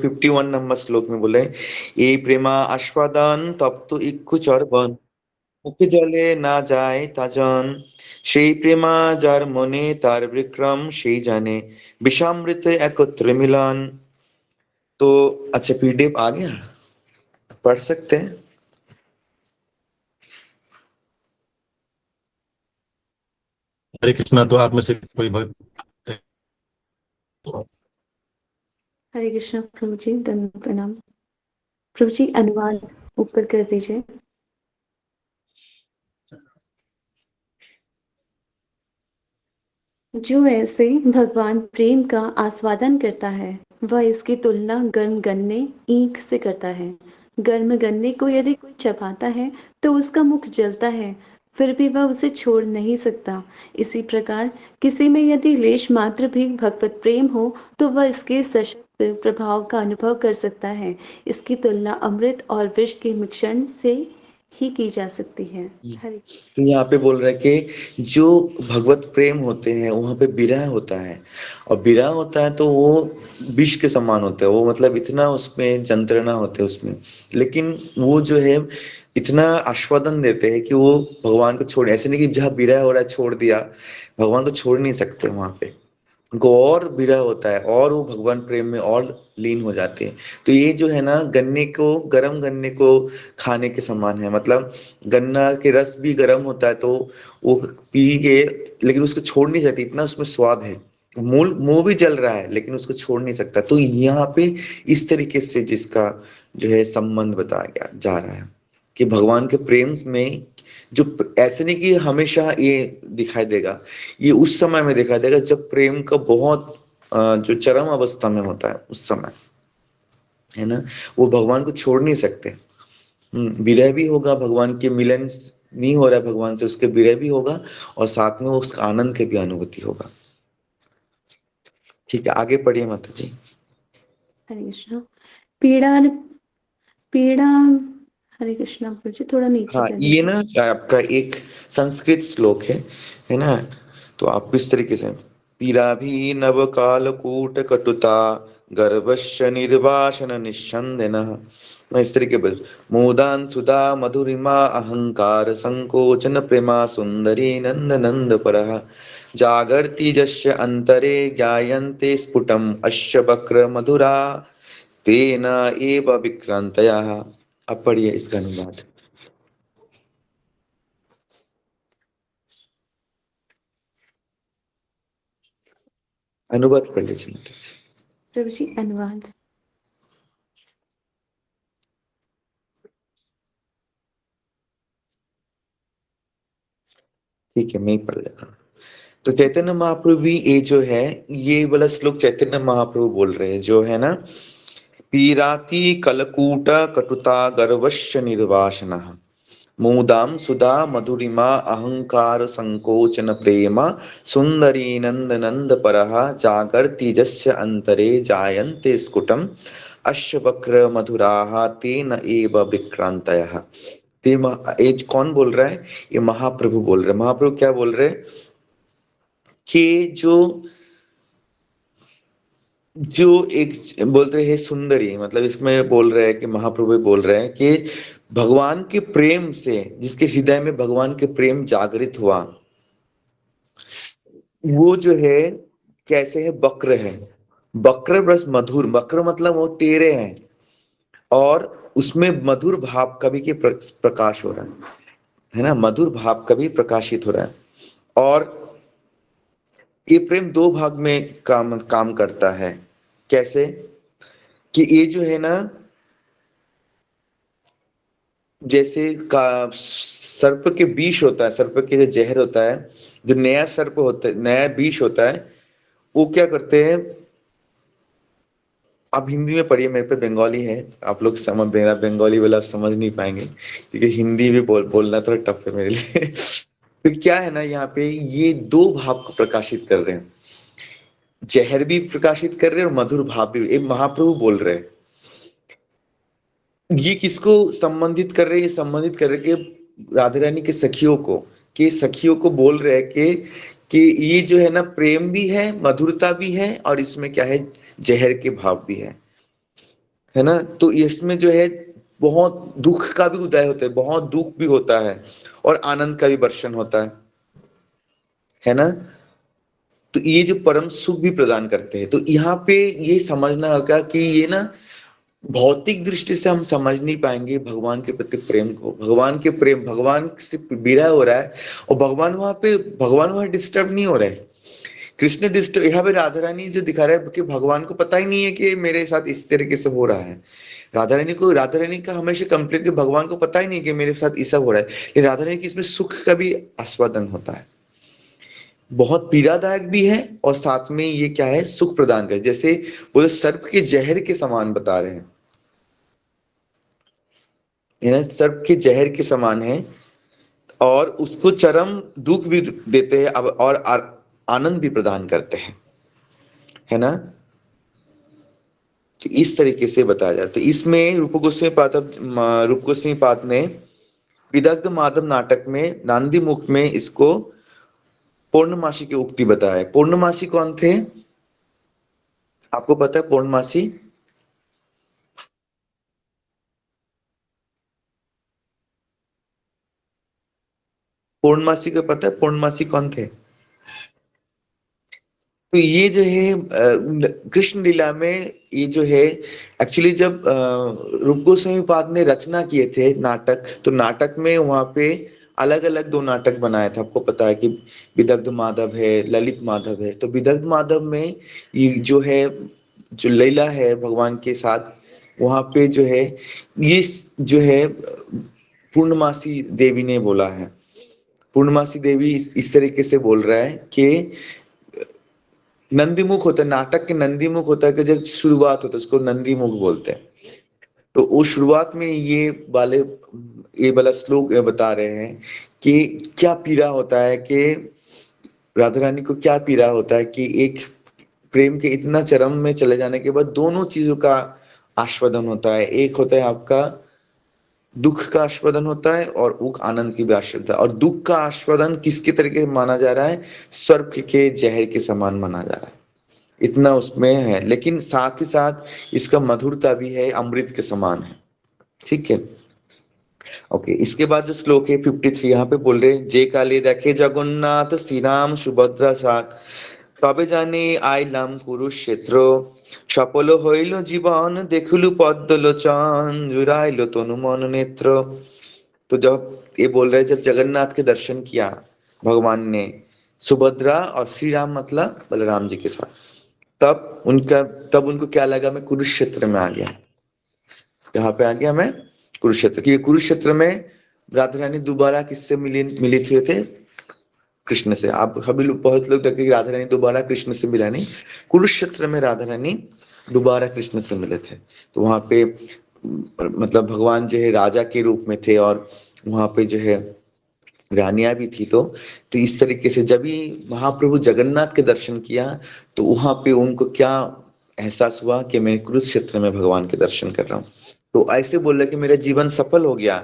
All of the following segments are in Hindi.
51 नंबर श्लोक में बोले, এই প্রেমা আস্বাদন তপ্ত ইক্ষু চর্বণ মুখে জলে না যায় তাজন, সেই প্রেমা যার মনে তার বিक्रम সেই জানে, विषामृत एकत्र मिलन। तो अच्छा, पीडीएफ आ गया, पढ़ सकते हैं। हरे कृष्णा। तो आप में से कोई भक्त? हरे कृष्णा प्रभु जी, धन्यवाद, प्रणाम प्रभु जी। अनुवाद ऊपर कर दीजिए। जो ऐसे भगवान प्रेम का आस्वादन करता है वह इसकी तुलना गर्म गन्ने ईख से करता है। गर्म गन्ने को यदि कोई चबाता है तो उसका मुख जलता है, फिर भी वह उसे छोड़ नहीं सकता। इसी प्रकार किसी में यदि लेश मात्र भी भगवत प्रेम हो तो वह इसके सशक्त प्रभाव का अनुभव कर सकता है। इसकी तुलना अमृत और विष के मिश्रण से ही की जा सकती है। तो यहाँ पे बोल रहा है कि जो भगवत प्रेम होते हैं वहां पे विरह होता है, और विरह होता है तो वो विष के समान होता है। वो मतलब इतना उसमें यंत्रणा होते है उसमें, लेकिन वो जो है इतना आस्वादन देते हैं कि वो भगवान को छोड़, ऐसे नहीं कि जहाँ विरह हो रहा है छोड़ दिया, भगवान को छोड़ नहीं सकते वहां पे, उनको और विरह होता है और वो भगवान प्रेम में और लीन हो जाते हैं। तो ये जो है ना, गन्ने को, गरम गन्ने को खाने के समान है। मतलब गन्ना के रस भी गरम होता है तो वो पी के, लेकिन उसको छोड़ नहीं सकती, इतना उसमें स्वाद है। मूल मुंह भी जल रहा है लेकिन उसको छोड़ नहीं सकता। तो यहाँ पे इस तरीके से जिसका जो है संबंध बताया गया जा रहा है कि भगवान के प्रेम में जो, ऐसे नहीं कि हमेशा ये दिखाई देगा, ये उस समय में दिखाई देगा जब प्रेम का बहुत जो चरम अवस्था में होता है उस समय, है ना, वो भगवान को छोड़ नहीं सकते। विरह भी होगा, भगवान के मिलन नहीं हो रहा है भगवान से, उसके विरह भी होगा और साथ में उसका आनंद की भी अनुभूति होगा। ठीक है, आगे पढ़िए माता जी। हरे कृष्णा। पीड़ा पीड़ा, हरे कृष्णा प्रभु जी, थोड़ा नीचे हाँ, कर ये दीजिए। ना आपका एक संस्कृत श्लोक है ना, तो आपको इस तरीके से, पीरा भी नव काल कूट कटुता गर्भस्य निर्वासन निस्संदेन। मैं इस तरीके बोल, मोदान सुधा मधुरिमा अहंकार संकोचन प्रेमा सुंदरी नंद नंद परः, जागर्ति जस्य अंतरे ज्ञायन्ते स्फुटम अश्य वक्र मधुरा तेन एव विक्रांतयः। अब पढ़िए इसका अनुवाद। अनुवाद कर लीजिए माता जी। प्रभु जी अनुवाद। ठीक है, मैं ही पढ़ लेता हूँ। तो चैतन्य महाप्रभु भी ये जो है, ये वाला श्लोक चैतन्य महाप्रभु बोल रहे हैं जो है ना, पीराति कलकूट कटुता गर्वश्य निर्वासनः मूदाम सुधा मधुरिमा अहंकार संकोचन प्रेमा सुंदरी नंद नंद परः, जागर्ति जस्य अंतरे जायन्ते स्कुटम अश्य वक्र मधुराः तेन एव विक्रांतयः। ये कौन बोल रहा है? ये महाप्रभु बोल रहे हैं। महाप्रभु क्या बोल रहे हैं कि जो एक बोलते हैं सुंदरी, मतलब इसमें बोल रहे हैं कि महाप्रभु बोल रहे हैं कि भगवान के प्रेम से, जिसके हृदय में भगवान के प्रेम जागृत हुआ, वो जो है कैसे है, वक्र है। वक्र प्लस मधुर, वक्र मतलब वो टेढ़े हैं और उसमें मधुर भाव का भी प्रकाश हो रहा है ना, मधुर भाव का भी प्रकाशित हो रहा है। और ये प्रेम दो भाग में काम करता है। कैसे कि ये जो है ना, जैसे का सर्प के विष होता है, सर्प के जो जहर होता है, जो नया सर्प होता है, नया विष होता है, वो क्या करते हैं, आप हिंदी में पढ़िए, मेरे पे बंगाली है, आप लोग समझ, मेरा बंगाली वाला समझ नहीं पाएंगे क्योंकि हिंदी भी बोलना थोड़ा टफ है मेरे लिए। तो क्या है ना, यहाँ पे ये दो भाव को प्रकाशित कर रहे हैं, जहर भी प्रकाशित कर रहे हैं और मधुर भाव भी। एक महाप्रभु बोल रहे हैं, ये किसको संबंधित कर रहे हैं? ये संबंधित कर रहे हैं कि राधा रानी के सखियों को, कि सखियों को बोल रहे हैं कि ये जो है ना, प्रेम भी है, मधुरता भी है और इसमें क्या है, जहर के भाव भी है। है ना। तो इसमें जो है बहुत दुख का भी उदय होता है, बहुत दुख भी होता है और आनंद का भी वर्षण होता है ना। तो ये जो परम सुख भी प्रदान करते हैं। तो यहाँ पे ये समझना होगा कि ये ना भौतिक दृष्टि से हम समझ नहीं पाएंगे भगवान के प्रति प्रेम को। भगवान के प्रेम, भगवान से विरह हो रहा है और भगवान वहां डिस्टर्ब नहीं हो रहा है। कृष्ण डिस्टर्ब, यहाँ पे राधा रानी जो दिखा रहा है कि भगवान को पता ही नहीं है कि मेरे साथ इस तरीके से हो रहा है। राधा रानी का हमेशा कंप्लेंट कि भगवान को पता ही नहीं कि मेरे साथ ये सब हो रहा है, लेकिन राधा रानी की इसमें सुख का भी आस्वादन होता है। बहुत पीड़ादायक भी है और साथ में ये क्या है, सुख प्रदान कर, जैसे बोले सर्प के जहर के समान बता रहे हैं, सर्प के जहर के समान है और उसको चरम दुख भी देते हैं अब और आनंद भी प्रदान करते हैं, है ना। तो इस तरीके से बताया जाता है। इसमें रूप गोस्वामी पाद ने विदग्ध माधव नाटक में नांदी मुख में इसको पूर्णमासी की उक्ति बताया। पूर्णमासी कौन थे, आपको पता है पूर्णमासी? पूर्णमासी को पता है, पूर्णमासी कौन थे? तो ये जो है कृष्ण लीला में ये जो है एक्चुअली जब रूप गोस्वामी पाद ने रचना किए थे नाटक, तो नाटक में वहां पे अलग अलग दो नाटक बनाए थे। आपको पता है कि विदग्ध माधव है, ललित माधव है। तो विदग्ध माधव में ये जो है, जो लीला है भगवान के साथ, वहां पे जो है ये जो है पूर्णमासी देवी ने बोला है। पूर्णमासी देवी इस तरीके से बोल रहा है कि नंदीमुख होता है, नाटक के नंदीमुख होता है कि जब शुरुआत होता है उसको नंदीमुख बोलते हैं। तो वो शुरुआत में ये वाला श्लोक बता रहे हैं कि क्या पीड़ा होता है, कि राधा रानी को क्या पीड़ा होता है कि एक प्रेम के इतना चरम में चले जाने के बाद दोनों चीजों का आस्वादन होता है। एक होता है आपका दुख का आस्वादन होता है और आनंद की भी आस्वादन। और दुख का आस्वादन किसके तरीके से माना जा रहा है, स्वर्ग के जहर के समान माना जा रहा है, इतना उसमें है। लेकिन साथ ही साथ इसका मधुरता भी है, अमृत के समान है। ठीक है, ओके। इसके बाद जो श्लोक है 53, यहाँ पे बोल रहे हैं, जे काले देखे जगन्नाथ श्री राम सुभद्रा साथ, তবে জানি আইলাম কুরুক্ষেত্র, সফল হইল জীবন দেখলু পদ্মলোচन, जुराइल तनु मन नेत्र। तो जब ये बोल रहे, जब जगन्नाथ के दर्शन किया भगवान ने सुभद्रा और श्री राम मतलब बलराम जी के साथ, तब उनको क्या लगा, मैं कुरुक्षेत्र में आ गया। यहाँ पे आ गया मैं कुरुक्षेत्र, क्योंकि कुरुक्षेत्र में राधा रानी दोबारा किससे मिली थे, कृष्ण से। आप सभी लोग, बहुत लोग कहते हैं कि राधा रानी दोबारा कृष्ण से मिला नहीं, कुरुक्षेत्र में राधा रानी दोबारा कृष्ण से मिले थे। तो वहां पे मतलब भगवान जो है राजा के रूप में थे और वहां पे जो है रानियां भी थी। तो इस तरीके से जब भी महाप्रभु जगन्नाथ के दर्शन किया तो वहां पे उनको क्या एहसास हुआ कि मैं कुरुक्षेत्र में भगवान के दर्शन कर रहा हूँ। तो ऐसे बोल रहे कि मेरा जीवन सफल हो गया,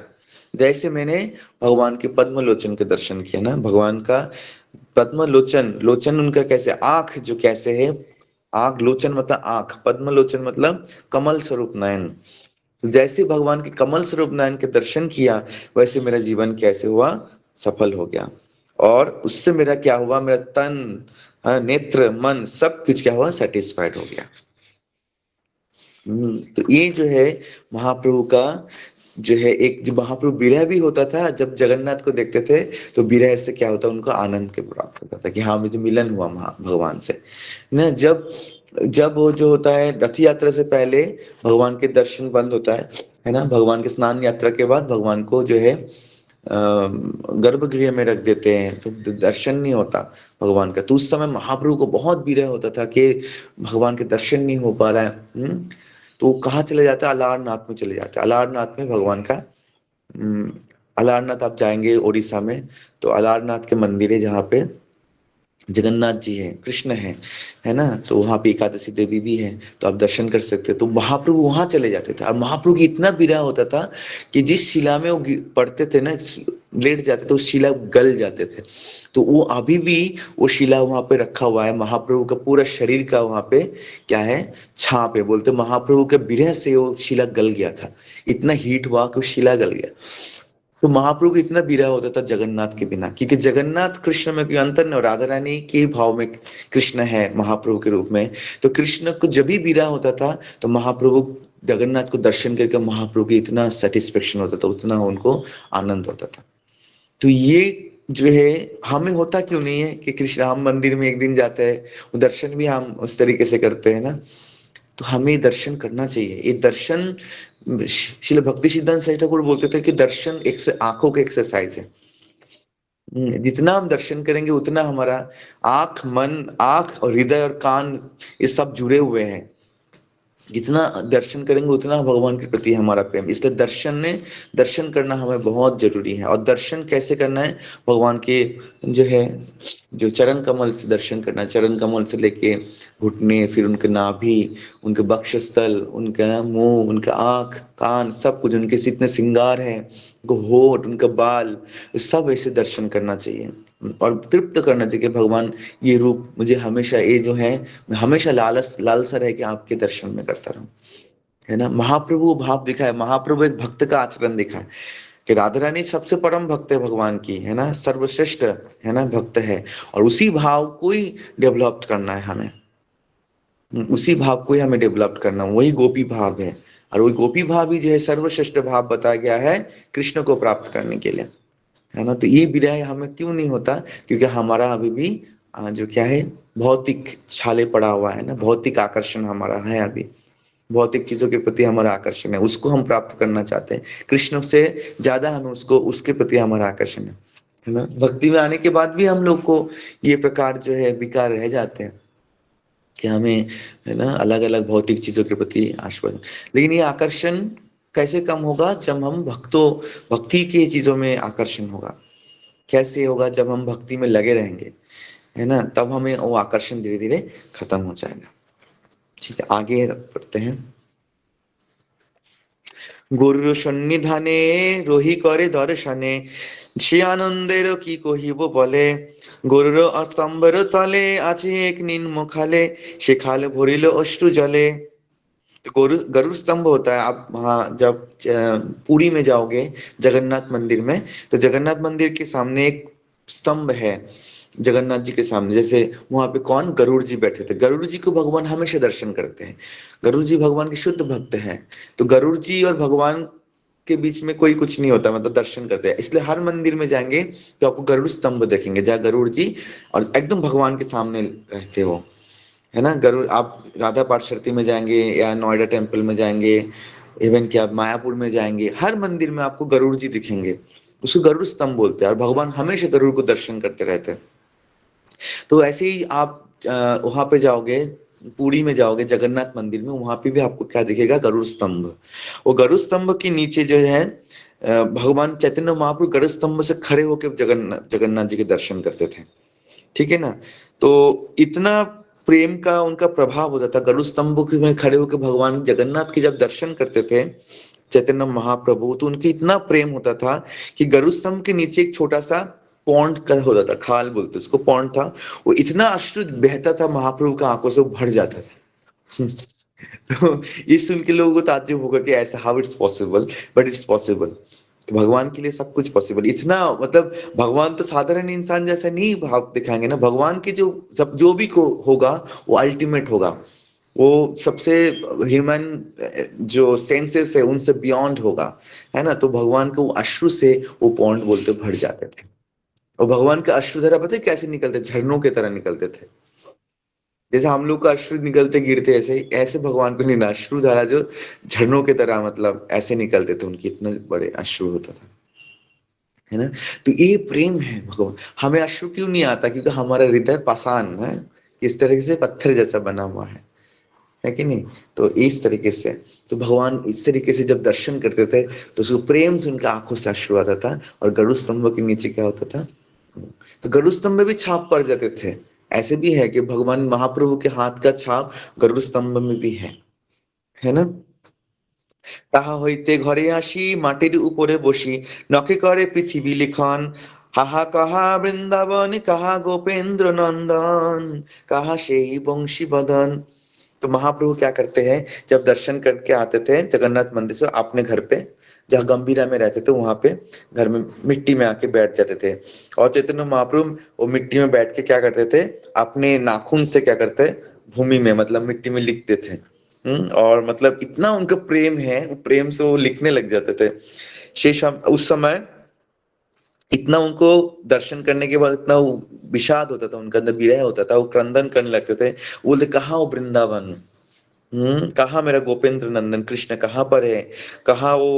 जैसे मैंने भगवान के पद्म लोचन के दर्शन किया ना। भगवान का पद्म लोचन, लोचन उनका कैसे, आंख जो कैसे है, आंख, लोचन मतलब आंख, पद्म लोचन मतलब कमल स्वरूप नयन। तो जैसे भगवान के कमल स्वरूप नयन के दर्शन किया, वैसे मेरा जीवन कैसे हुआ, सफल हो गया। और उससे मेरा क्या हुआ, मेरा तन, नेत्र, मन, सब कुछ क्या हुआ, सेटिस्फाइड हो गया। तो ये जो है महाप्रभु का जो है, एक जो महाप्रभु विरह भी होता था, जब जगन्नाथ को देखते थे तो विरह से क्या होता, उनको आनंद के प्राप्त होता था कि हाँ मुझे मिलन हुआ भगवान से ना। जब जब वो जो होता है रथ यात्रा से पहले भगवान के दर्शन बंद होता है ना। भगवान के स्नान यात्रा के बाद भगवान को जो है गर्भगृह में रख देते हैं, तो दर्शन नहीं होता भगवान का। तो उस समय महाप्रभु को बहुत विरह होता था कि भगवान के दर्शन नहीं हो पा रहा है। तो वो कहाँ चले जाता है, अलारनाथ में चले जाते हैं। अलारनाथ में भगवान का अलारनाथ आप जाएंगे उड़ीसा में, तो अलारनाथ के मंदिर है जहाँ पे जगन्नाथ जी हैं, कृष्ण है ना। तो वहां पे एकादशी देवी भी है, तो आप दर्शन कर सकते हैं। तो महाप्रभु वहां चले जाते थे और महाप्रभु की इतना विरह होता था कि जिस शिला में वो पढ़ते थे ना, लेट जाते थे, वो शिला गल जाते थे। तो वो अभी भी वो शिला वहां पे रखा हुआ है, महाप्रभु का पूरा शरीर का वहां पे क्या है, छाप है। बोलते महाप्रभु के विरह से वो शिला गल गया था, इतना हीट हुआ कि वो शिला गल गया। तो महाप्रभु को इतना विरह होता था जगन्नाथ के बिना, क्योंकि जगन्नाथ कृष्ण में कोई अंतर नहीं, और राधा रानी के भाव में कृष्ण है महाप्रभु के रूप में। तो कृष्ण को जब भी विरह होता था तो महाप्रभु जगन्नाथ को दर्शन करके महाप्रभु को इतना सेटिस्फेक्शन होता था, उतना उनको आनंद होता था। तो ये जो है हमें होता क्यों नहीं है कि कृष्ण, हम मंदिर में एक दिन जाते हैं, वो दर्शन भी हम उस तरीके से करते हैं ना। तो हमें दर्शन करना चाहिए। ये दर्शन, श्रील भक्ति सिद्धांत साई ठाकुर बोलते थे कि दर्शन एक से आंखों का एक्सरसाइज है। जितना हम दर्शन करेंगे उतना हमारा आंख, मन, आंख और हृदय और कान ये सब जुड़े हुए हैं। जितना दर्शन करेंगे उतना भगवान के प्रति हमारा प्रेम, इसलिए दर्शन करना हमें बहुत जरूरी है। और दर्शन कैसे करना है, भगवान के जो है जो चरण कमल से दर्शन करना है। चरण कमल से लेके घुटने, फिर उनके नाभि, उनके वक्षस्थल, उनका मुंह, उनका आंख, कान, सब कुछ, उनके जितने श्रृंगार है, उनको होठ, उनका बाल, सब ऐसे दर्शन करना चाहिए और तृप्त करना चाहिए कि भगवान ये रूप मुझे हमेशा, ये जो है मैं हमेशा लालसा रह के आपके दर्शन में करता रहूं, है ना। महाप्रभु भाव दिखाए, महाप्रभु एक भक्त का आचरण दिखाए कि राधा रानी सबसे परम भक्त है भगवान की, है ना, सर्वश्रेष्ठ, है ना, भक्त है। और उसी भाव को ही डेवलप करना है हमें, उसी भाव को ही हमें डेवलप करना, वही गोपी भाव है। और वही गोपी भाव ही जो है सर्वश्रेष्ठ भाव बताया गया है कृष्ण को प्राप्त करने के लिए, है ना। तो ये विरह हमें क्यों नहीं होता, क्योंकि हमारा अभी भी जो क्या है, भौतिक छाले पड़ा हुआ है ना, भौतिक आकर्षण हमारा है, अभी भौतिक चीजों के प्रति हमारा आकर्षण है, उसको हम प्राप्त करना चाहते हैं। कृष्ण से ज्यादा हमें उसको, उसके प्रति हमारा आकर्षण है ना। भक्ति में आने के बाद भी हम लोग को ये प्रकार जो है विकार रह जाते हैं कि हमें, है ना, अलग अलग भौतिक चीजों के प्रति आस्वादन। लेकिन ये आकर्षण कैसे कम होगा, जब हम भक्ति की चीजों में आकर्षण होगा। कैसे होगा, जब हम भक्ति में लगे रहेंगे, है ना, तब हमें वो आकर्षण धीरे धीरे खत्म हो जाएगा। ठीक है, आगे पढ़ते हैं। गुरु सन्निधाने रोहि करे दर्शने, সে আনন্দের কি কহিব বলে, গরুর স্তম্ভের তলে আছে এক নিম্ন খালে, সে খাল ভরিল অশ্রু জলে। तो गरुड़ स्तंभ होता है। आप वहाँ जब पुरी में जाओगे जगन्नाथ मंदिर में, तो जगन्नाथ मंदिर के सामने एक स्तंभ है, जगन्नाथ जी के सामने। जैसे वहां पे कौन, गरुड़ जी बैठे थे। गरुड़ जी को भगवान हमेशा दर्शन करते हैं, गरुड़ जी भगवान के शुद्ध भक्त हैं। तो गरुड़ जी और भगवान के बीच में कोई कुछ नहीं होता, मतलब दर्शन करते हैं। इसलिए हर मंदिर में जाएंगे तो आपको गरुड़ स्तंभ देखेंगे, जहाँ गरुड़ जी और एकदम भगवान के सामने रहते हो, है ना। गरुड़, आप राधा पाठशर्ती में जाएंगे या नोएडा टेम्पल में जाएंगे, इवन कि आप मायापुर में जाएंगे, हर मंदिर में आपको गरुड़ जी दिखेंगे। उसको गरुड़ स्तंभ बोलते हैं, और भगवान हमेशा गरुड़ को दर्शन करते रहते हैं। तो ऐसे ही आप वहां पे जाओगे, पुरी में जाओगे जगन्नाथ मंदिर में, वहां पे भी आपको क्या दिखेगा, गरुड़ स्तंभ। वो गरुड़ स्तंभ के नीचे जो है भगवान चैतन्य महाप्रभु गरुड़ स्तंभ से खड़े होकर जगन्नाथ जी के दर्शन करते थे, ठीक है ना। तो इतना प्रेम का उनका प्रभाव होता था। गरुड़ स्तंभ में खड़े होकर भगवान जगन्नाथ के जब दर्शन करते थे चैतन्य महाप्रभु, तो उनके इतना प्रेम होता था कि गरुड़ स्तंभ के नीचे एक छोटा सा पॉन्ड का होता था, खाल बोलते उसको, पॉन्ड था, वो इतना अश्रु बहता था महाप्रभु का आंखों से, वो भर जाता था। तो ये सुन के लोगों को ताज्जुब होगा कि ऐसा, how it's possible, but it's possible. तो भगवान के लिए सब कुछ पॉसिबल। इतना मतलब भगवान तो साधारण इंसान जैसा नहीं भाव दिखाएंगे ना, भगवान के जो भी को होगा वो अल्टीमेट होगा, वो सबसे ह्यूमन जो सेंसेस है उनसे बियॉन्ड होगा, है ना। तो भगवान को अश्रु से वो पॉन्ड बोलते भर जाते थे। और भगवान का अश्रुधारा पता है कैसे निकलते, झरनों की तरह निकलते थे। जैसे हम लोग का अश्रु निकलते गिरते, ऐसे भगवान को नहीं ना, अश्रुधारा जो झरनों की तरह, मतलब ऐसे निकलते थे उनके, इतने बड़े अश्रु होता था, है ना। तो ये प्रेम है भगवान। हमें अश्रु क्यों नहीं आता, क्योंकि हमारा हृदय पाषाण है, किस तरह से पत्थर जैसा बना हुआ है कि नहीं। तो इस तरीके से, तो भगवान इस तरीके से जब दर्शन करते थे तो उसको प्रेम से उनका आंखों से अश्रु आता था। और गरुड़ स्तंभ के नीचे क्या होता था, तो गरुड़ स्तंभ में भी छाप पड़ जाते थे। ऐसे भी है कि भगवान महाप्रभु के हाथ का छाप गरुड़ स्तंभ में भी है ना। তাহা হইতে ঘরে আসি মাটির উপরে বসি, নখে করে পৃথিবী লিখন, হাহা কাহা বৃন্दावन कहा गोपेंद्र नंदन, कहा शेई बंशी बदन। तो महाप्रभु क्या करते हैं, जब दर्शन करके आते थे जगन्नाथ मंदिर से अपने घर पे, जहाँ गंभीरा में रहते थे वहां पे घर में मिट्टी में आके बैठ जाते थे। और चैतन्य महाप्रभु वो मिट्टी में बैठ के क्या करते थे, अपने नाखून से क्या करते, भूमि में मतलब मिट्टी में लिखते थे। और मतलब इतना उनका प्रेम है, वो प्रेम से वो लिखने लग जाते थे। उस समय इतना उनको दर्शन करने के बाद इतना विषाद होता था, उनके अंदर विरह होता था, वो क्रंदन करने लगते थे। वो बोलते कहाँ वो वृंदावन, कहाँ मेरा गोपेंद्र नंदन कृष्ण कहाँ पर है, कहाँ वो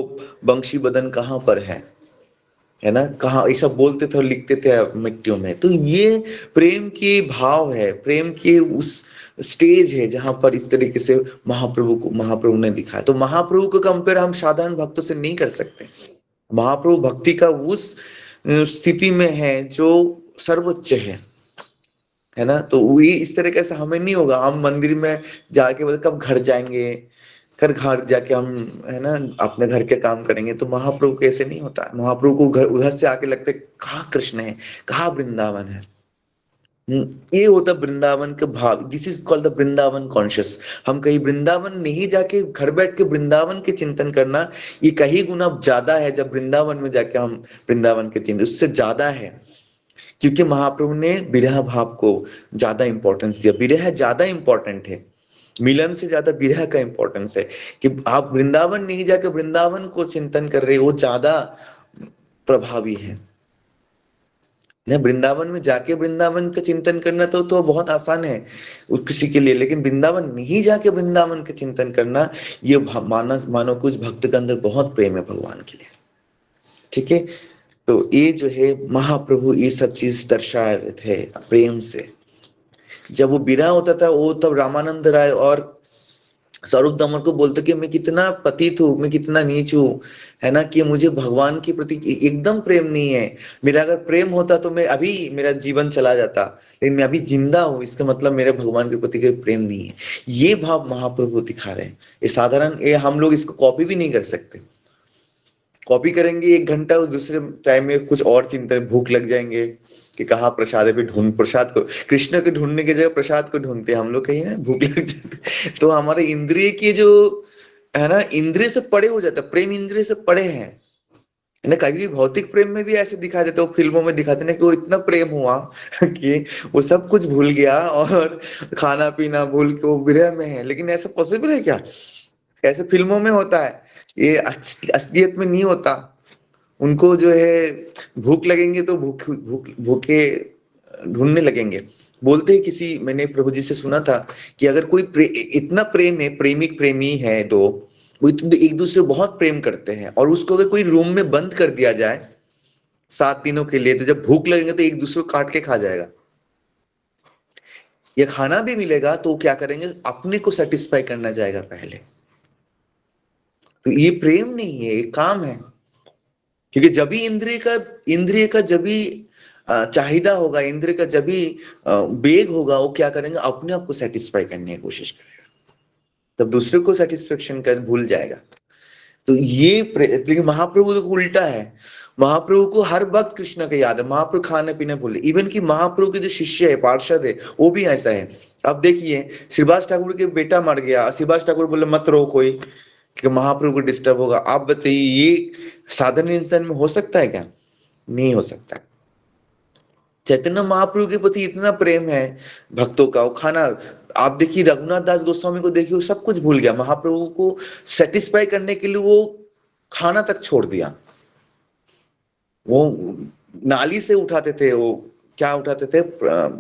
बंशी बदन कहाँ पर है ना, कहाँ, ये सब बोलते थे और लिखते थे मिट्टियों में। तो ये प्रेम की भाव है, प्रेम की उस स्टेज है जहां पर इस तरीके से महाप्रभु ने दिखाया। तो महाप्रभु को कंपेयर हम साधारण भक्तों से नहीं कर सकते। महाप्रभु भक्ति का उस स्थिति में है जो सर्वोच्च है ना। तो वही इस तरीके से हमें नहीं होगा, हम मंदिर में जाके बोले कब घर जाएंगे, कर घर जाके हम, है ना, अपने घर के काम करेंगे। तो महाप्रभु को ऐसे नहीं होता। महाप्रभु को घर उधर से आके लगता है कहाँ कृष्ण है, कहाँ वृंदावन है। ये होता वृंदावन के भाव। This is called the Vrindavan conscious. हम कहीं वृंदावन नहीं जाके घर बैठ के वृंदावन के चिंतन करना, ये कहीं गुना ज्यादा है जब वृंदावन में जाके हम वृंदावन के चिंतन, उससे ज्यादा है। क्योंकि महाप्रभु ने विरह भाव को ज्यादा इंपॉर्टेंस दिया। विरह ज्यादा इंपॉर्टेंट है, मिलन से ज्यादा विरह का इंपॉर्टेंस है। कि आप वृंदावन नहीं जाके वृंदावन को चिंतन कर रहे हो, वो ज्यादा प्रभावी है ना। वृंदावन में जाके वृंदावन का चिंतन करना तो बहुत आसान है किसी के लिए, लेकिन वृंदावन नहीं जाके वृंदावन का चिंतन करना, ये मानो कुछ भक्त के अंदर बहुत प्रेम है भगवान के लिए। ठीक है, तो ये जो है महाप्रभु ये सब चीज दर्शा रहे थे प्रेम से। जब वो विरह होता था, वो तब रामानंद राय और स्वरूप दमन को बोलते कि मैं कितना पतित हूँ, मैं कितना नीच हूँ, है ना, कि मुझे भगवान के प्रति एकदम प्रेम नहीं है। मेरा अगर प्रेम होता तो मैं अभी मेरा जीवन चला जाता, लेकिन मैं अभी जिंदा हूँ, इसका मतलब मेरे भगवान के प्रति कोई प्रेम नहीं है। ये भाव महाप्रभु दिखा रहे हैं। ये साधारण, ये हम लोग इसको कॉपी भी नहीं कर सकते। कॉपी करेंगे 1 घंटा, उस दूसरे टाइम में कुछ और चिंता, भूख लग जाएंगे कि कहाँ प्रसाद है, भी ढूंढ प्रसाद को, कृष्ण के ढूंढने की जगह प्रसाद को ढूंढते हैं हम लोग, कहीं ना भूख लग जाती। तो हमारे इंद्रिय की जो है ना, इंद्रिय से परे हो जाता, प्रेम इंद्रिय से परे है ना। कभी भौतिक प्रेम में भी ऐसे दिखा देते, वो फिल्मों में दिखाते ना कि वो इतना प्रेम हुआ कि वो सब कुछ भूल गया और खाना पीना भूल के वो विरह में है। लेकिन ऐसा पॉसिबल है क्या? ऐसे फिल्मों में होता है, ये असलियत में नहीं होता। उनको जो है भूख लगेंगे तो भूखे ढूंढने लगेंगे। बोलते हैं किसी, मैंने प्रभु जी से सुना था कि अगर कोई इतना प्रेम है, प्रेमिक प्रेमी है दो, वो एक दूसरे बहुत प्रेम करते हैं, और उसको अगर कोई रूम में बंद कर दिया जाए 7 दिनों के लिए, तो जब भूख लगेंगे तो एक दूसरे को काट के खा जाएगा। या खाना भी मिलेगा तो क्या करेंगे, अपने को सेटिस्फाई करना जाएगा पहले। तो ये प्रेम नहीं है, ये काम है। क्योंकि जब भी इंद्रिय का जब भी चाहिदा होगा, इंद्रिय का जब भी वेग होगा, वो क्या करेंगे, अपने आप को सेटिस्फाई करने की कोशिश करेगा, तब दूसरे को सेटिस्फेक्शन कर भूल जाएगा। तो ये लेकिन महाप्रभु तो उल्टा है। महाप्रभु को हर वक्त कृष्ण का याद है। महाप्रभु खाने पीने भूले। इवन कि महाप्रभु के जो शिष्य है, पार्षद है, वो भी ऐसा है। अब देखिए, श्रीवास ठाकुर के बेटा मर गया, श्रीवास ठाकुर बोले मत रो कोई, कि महाप्रभु को डिस्टर्ब होगा। आप बताइए, ये साधारण इंसान में हो सकता है क्या? नहीं हो सकता। चैतन्य महाप्रभु के प्रति इतना प्रेम है भक्तों का। वो खाना, आप देखिए रघुनाथ दास गोस्वामी को देखिए, वो सब कुछ भूल गया। महाप्रभु को सेटिस्फाई करने के लिए वो खाना तक छोड़ दिया। वो नाली से उठाते थे, वो क्या उठाते थे,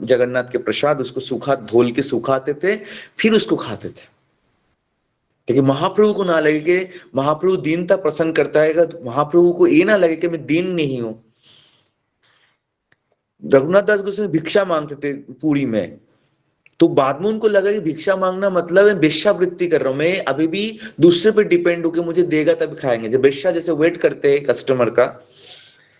जगन्नाथ के प्रसाद, उसको धोल के सुखाते थे, फिर उसको खाते थे। लेकिन महाप्रभु को ना लगे कि महाप्रभु दीनता प्रसन्न करता है, महाप्रभु को ये ना लगे कि मैं दीन नहीं हूं। रघुनाथ दास गोस्वामी भिक्षा मांगते थे पूरी में, तो बाद में उनको लगा कि भिक्षा मांगना मतलब है वेश्यावृत्ति कर रहा हूं, मैं अभी भी दूसरे पे डिपेंड हूं कि मुझे देगा तब खाएंगे। जब वेश्या जैसे वेट करते हैं कस्टमर का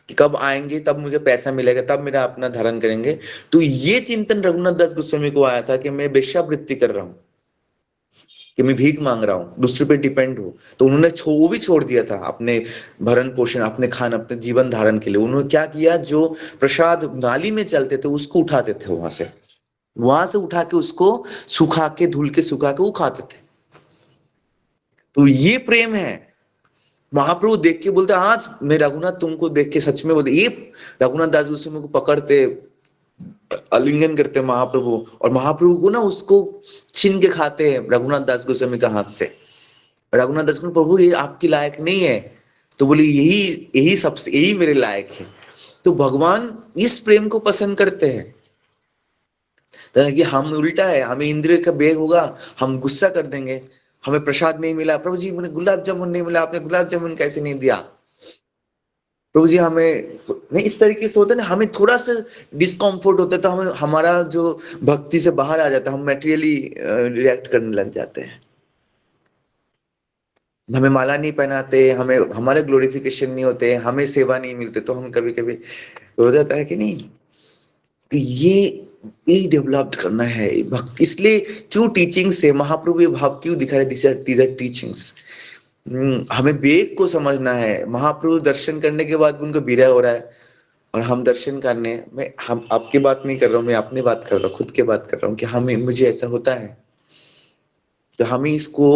कि कब आएंगे तब मुझे पैसा मिलेगा, तब मेरा अपना धारण करेंगे। तो ये चिंतन रघुनाथ दास गोस्वामी को आया था कि मैं वेश्यावृत्ति कर रहा हूं। कि मैं भीख मांग रहा हूँ, दूसरे पे डिपेंड हो। तो उन्होंने वो भी छोड़ दिया था अपने भरण पोषण, अपने खान, अपने जीवन धारण के लिए। उन्होंने क्या किया, जो प्रसाद नाली में चलते थे उसको उठाते थे, वहां से उठा के उसको सुखा के, धुल के सुखा के वो खाते थे। तो ये प्रेम है। महाप्रभु देख के बोलते, आज मैं रघुनाथ तुमको देख के सच में बोलते, ये रघुनाथ दास गोस्वामी को पकड़ते, आलिंगन करते महाप्रभु, और महाप्रभु को ना उसको छीन के खाते हैं रघुनाथ दास गोस्वामी का हाथ से। रघुनाथ दास गोस्वामी, प्रभु ये आपकी लायक नहीं है। तो बोले यही यही सबसे, यही मेरे लायक है। तो भगवान इस प्रेम को पसंद करते हैं। तो कि हम उल्टा है, हमें इंद्रिय का बेग होगा, हम गुस्सा कर देंगे। हमें प्रसाद नहीं मिला, प्रभु जी मुझे गुलाब जामुन नहीं मिला, आपने गुलाब जामुन कैसे नहीं दिया, प्रभु जी हमें नहीं, इस तरीके से होता है ना। हमें थोड़ा सा डिस्कम्फर्ट होता है तो हमें, हमारा जो भक्ति से बाहर आ जाता है, हम मैटेरियली रिएक्ट करने लग जाते हैं। हमें माला नहीं पहनाते, हमें हमारे ग्लोरिफिकेशन नहीं होते, हमें सेवा नहीं मिलते, तो हम कभी कभी हो जाता है कि नहीं। तो ये डेवलप्ड करना है भक्ति। इसलिए क्यों टीचिंग से महाप्रभु ये भाव क्यों दिखा रहे, दिस आर टीचिंग्स। हमें वेग को समझना है। महाप्रभु दर्शन करने के बाद उनको विरह हो रहा है, और हम दर्शन करने में, हम आपकी बात नहीं कर रहा हूँ, मैं अपनी बात कर रहा हूँ, खुद की बात कर रहा हूँ कि हमें, मुझे ऐसा होता है। तो हमें इसको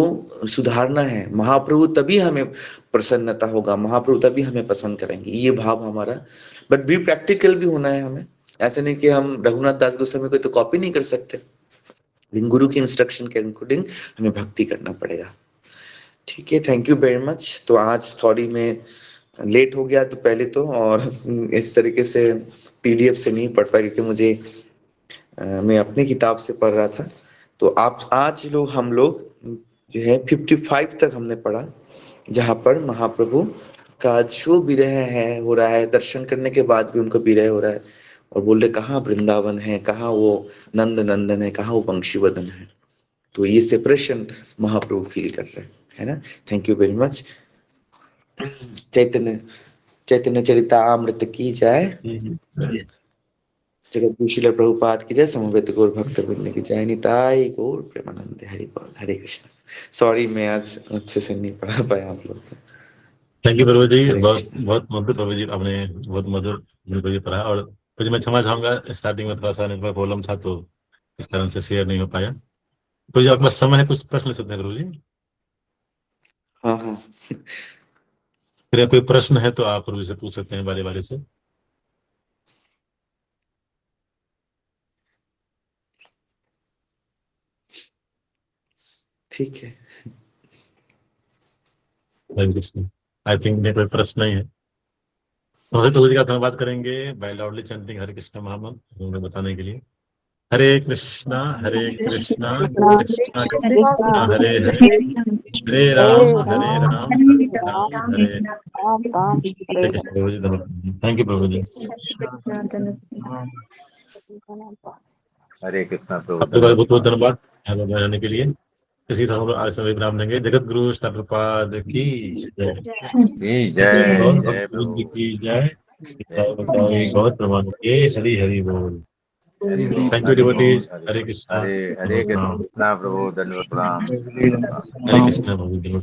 सुधारना है। महाप्रभु तभी हमें प्रसन्नता होगा, महाप्रभु तभी हमें पसंद करेंगे, ये भाव हमारा। बट भी प्रैक्टिकल भी होना है हमें। ऐसे नहीं कि हम रघुनाथ दास गोस्वामी को तो कॉपी नहीं कर सकते, लेकिन गुरु की इंस्ट्रक्शन के अकॉर्डिंग हमें भक्ति करना पड़ेगा। ठीक है, थैंक यू वेरी मच। तो आज सॉरी मैं लेट हो गया तो पहले तो, और इस तरीके से पीडीएफ से नहीं पढ़ पाया, क्योंकि मुझे मैं अपनी किताब से पढ़ रहा था। तो आप आज लोग, हम लोग जो है 55 तक हमने पढ़ा, जहाँ पर महाप्रभु का जो विरह है हो रहा है, दर्शन करने के बाद भी उनको विरह हो रहा है, और बोल रहे कहाँ वृंदावन है, कहाँ वो नंद नंदन है, कहाँ वो पंक्षीवदन है। तो ये सेपरेशन महाप्रभु फील कर रहे हैं, है ना। Thank you very much. Chaitanya Chaitanya Charitamrita की जय, जगत श्रील प्रभुपाद की जय, समवेत गौर भक्त वृंद की जय, निताई गौर प्रेमानंद, हरि बोल, हरे कृष्ण। सॉरी मैं आज अच्छे से नहीं पढ़ा पाया आप लोग को। थैंक यू प्रभु जी, बहुत बहुत मधुर प्रभु जी, आपने बहुत मधुर प्रभु जी पढ़ा। और कुछ मैं क्षमा चाहूंगा, स्टार्टिंग में थोड़ा सा नेटवर्क प्रॉब्लम था, तो इस कारण से शेयर नहीं हो पाया। कुछ आपके पास समय है, कुछ प्रश्न ले सकते हैं प्रभु जी? हाँ हाँ, फिर कोई प्रश्न है तो आप प्रभु जी से पूछ सकते हैं बारी बारी से। ठीक है। आई थिंक नेटवर्क प्रश्न नहीं है। प्रभु जी का धन्यवाद करेंगे बाय लाउडली चैंटिंग हरे कृष्ण महामंत्र हमें बताने के लिए। हरे कृष्णा कृष्णा कृष्णा हरे हरे, हरे राम राम हरे हरे कृष्ण। प्रभु जी धन्यवाद, थैंक यू प्रभु जी। हरे कृष्णा प्रभु, आपके बहुत बहुत धन्यवाद आने के लिए। इसी से हम लोग आज समय विराम लेंगे। जगत गुरु प्रभुपाद की जय, जय की जय, गौर प्रमाण के हरि हरि बोल। Thank you devotees. Hare Krishna. Hare Krishna प्रभु, धन्यवाद प्रणाम। हरे कृष्णा प्रभु।